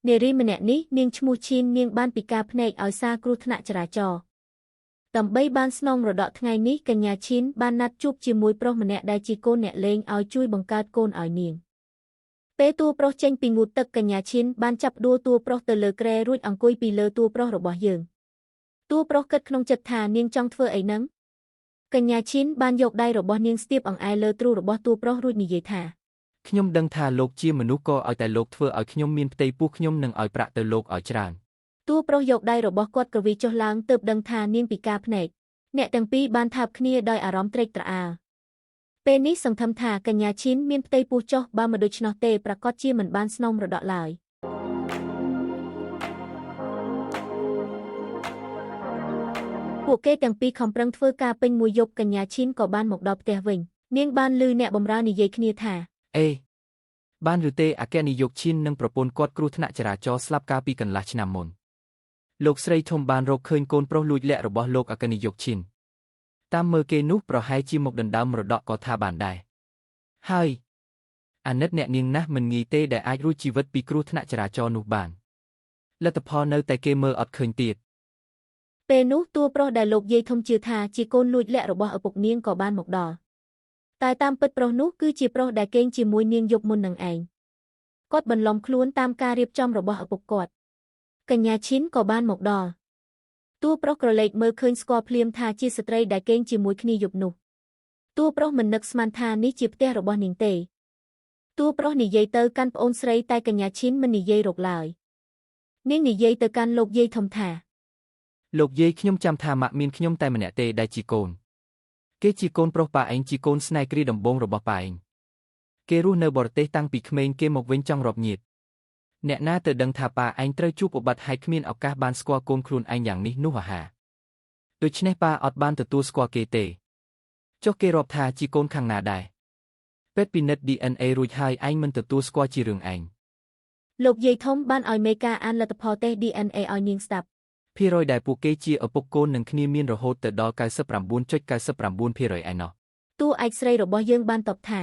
នារីម្នាក់នេះនាងឈ្មោះឈីននាងបានពិការភ្នែកឲ្យសារគ្រោះថ្នាក់ចរាចរណ៍ដើម្បីបានស្នងមរតកថ្ងៃនេះកញ្ញាឈីនបានណាត់ជួបជាមួយប្រុសម្នាក់ដែលជាកូនអ្នកលេងឲ្យជួយបង្កើតកូនឲ្យនាងពេលតួប្រុសចេញពីងូតទឹកកញ្ញាឈីនបានចាប់ដួលតួប្រុសទៅលើគ្រែរួចអង្គុយពីលើតួប្រុសរបស់យើងតួប្រុសគិតក្នុងចិត្តថានាងចង់ធ្វើអីហ្នឹងកញ្ញាឈីនបានយកដៃរបស់នាងស្ទាបអង្អែលលើទ្រូរបស់តួប្រុសរួចនិយាយថាខ្ញុំដឹងថាលោកជាមនុស្សក៏ឲ្យតែលោកធ្វើឲ្យខ្ញុំមានផ្ទៃពោះខ្ញុំនឹងឲ្យប្រាក់ទៅលោកឲ្យច្រើនតួប្រុសយកដៃរបស់គាត់ក្រវីចុះឡើងទើបដឹងថានាងពិការភ្នែកអ្នកទាំងពីរបានថាបគ្នាដោយអារម្មណ៍ត្រេកត្រអាលពេលនេះសង្ឃឹមថាកញ្ញាឈីនមានផ្ទៃពោះចុះបើមិនដូច្នោះទេប្រកាសជាមិនបានស្នងមរតកឡើយពួកគេទាំងពីរខំប្រឹងធ្វើការពេញមួយយប់កញ្ញាឈីនក៏បានមកដល់ផ្ទះវិញនាងបានឮអ្នកបម្រើនិយាយគ្នាថាអេបានឬទេអគ្គនាយកឈីននិងប្រពន្ធគាត់គ្រោះថ្នាក់ចរាចរណ៍ស្លាប់កាលពីកន្លះឆ្នាំមុនលោកស្រីធំបានរកឃើញកូនប្រុសលួចលាក់របស់លោកអគ្គនាយកឈីនតាមមើលគេនោះប្រហែលជាមកដណ្ដើមមរតកក៏ថាបានដែរហើយអាណិតអ្នកនាងណាស់មិនងាយទេដែលអាចរួចជីវិតពីគ្រោះថ្នាក់ចរាចរណ៍នោះបានលទ្ធផលនៅតែគេមើលអត់ឃើញទៀតពេលនោះតួប្រុសដែលលោកយាយធំជឿថាជាកូនលួចលាក់របស់ឪពុកនាងក៏បានមកដល់តែតាមពិតប្រុសនោះគឺជាប្រុសដែលគេងជាមួយនាងយប់មុននឹងឯងគាត់បន្លំខ្លួនតាមការរៀបចំរបស់ឪពុកគាត់កញ្ញាឈីនក៏បានមកដល់តួប្រុសក្រឡេកមើលឃើញស្គាល់ភ្លាមថាជាស្ត្រីដែលគេងជាមួយគ្នាយប់នោះតួប្រុសមិននឹកស្មានថានេះជាផ្ទះរបស់នាងទេតួប្រុសនិយាយទៅកាន់ប្អូនស្រីតែកញ្ញាឈីនមិននិយាយរកឡើយនាងនិយាយទៅកាន់លោកយាយធំថាលោកយាយខ្ញុំចាំថាម៉ាក់មានខ្ញុំតែម្នាក់ទេដែលជាកូនគេជាកូនប្រុសប៉ាឯងជាកូនស្នេហ៍គ្រាដំបូងរបស់ប៉ាឯងគេរស់នៅបរទេសតាំងពីក្មេងគេមកវិញចង់រាប់ញាតិអ្នកណាទៅដឹងថាប៉ាឯងត្រូវជួបឧបទ្ទហេតុគ្មានឱកាសបានស្គាល់កូនខ្លួនឯងយ៉ាងនេះនោះអាហាដូច្នេះប៉ាអត់បានទទួលស្គាល់គេទេចុះគេរាប់ថាជាកូនខាងណាដែរពេទ្យពិនិត្យ DNA រួចហើយឯងមិនទទួលស្គាល់ជារឿងឯងលោកយាយធំបានឲ្យមេការអានលទ្ធផលតេស្ត DNA ឲ្យនាងស្ដាប់ភាគរយដែលពួកគេជាឪពុកកូននឹងគ្នាមានរហូតទៅដល់ 99.99% ឯណោះតួឯកស្រីរបស់យើងបានតបថា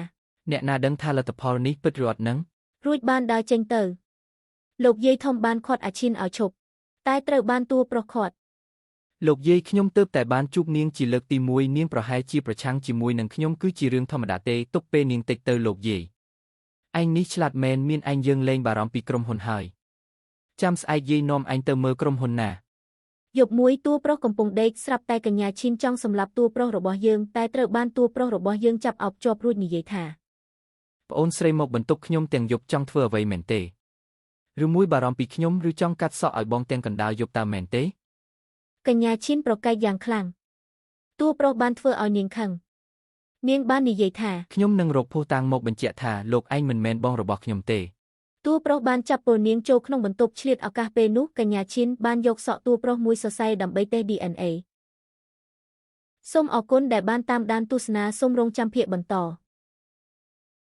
អ្នកណាដឹងថាលទ្ធផលនេះពិតឬអត់នឹងរួចបានដើរចេញទៅលោកយាយធំបានខាត់អាឈិនឲ្យឈប់តែត្រូវបានតួប្រុសខាត់លោកយាយខ្ញុំទើបតែបានជួបនាងជាលើកទី1នាងប្រហែលជាប្រឆាំងជាមួយនឹងខ្ញុំគឺជារឿងធម្មតាទេទុកពេលនាងតិចទៅលោកយាយឯងនេះឆ្លាតមែនមានឯងយើងលែងបារម្ភពីក្រុមហ៊ុនហើយចាំស្អែកយាយនាំឯងទៅមើលក្រុមហ៊ុនណាយប់មួយតួប្រុសកំពុងដេកស្រាប់តែកញ្ញាឈីនចង់សម្លាប់តួប្រុសរបស់យើងតែត្រូវបានតួប្រុសរបស់យើងចាប់អោបជាប់រួចនិយាយថាប្អូនស្រីមកបន្ទប់ខ្ញុំទាំងយប់ចង់ធ្វើអ្វីមែនទេឬមួយបារម្ភពីខ្ញុំឬចង់កាត់សក់ឲ្យបងទាំងកណ្ដាលយប់តើមែនទេកញ្ញាឈីនប្រកែកយ៉ាងខ្លាំងតួប្រុសបានធ្វើឲ្យនាងខឹងនាងបាននិយាយថាខ្ញុំនឹងរកភស្តុតាងមកបញ្ជាក់ថាលោកឯងមិនមែនបងរបស់ខ្ញុំទេតួប្រុសបានចាប់ពលនាងចូលក្នុងបន្ទប់ឆ្លៀតឱកាសពេលនោះកញ្ញាឈីនបានយកសក់តួប្រុសមួយសរសៃដើម្បីតេស្ត DNA សូមអរគុណដែលបានតាមដានទស្សនាសូមរងចាំភាគបន្ត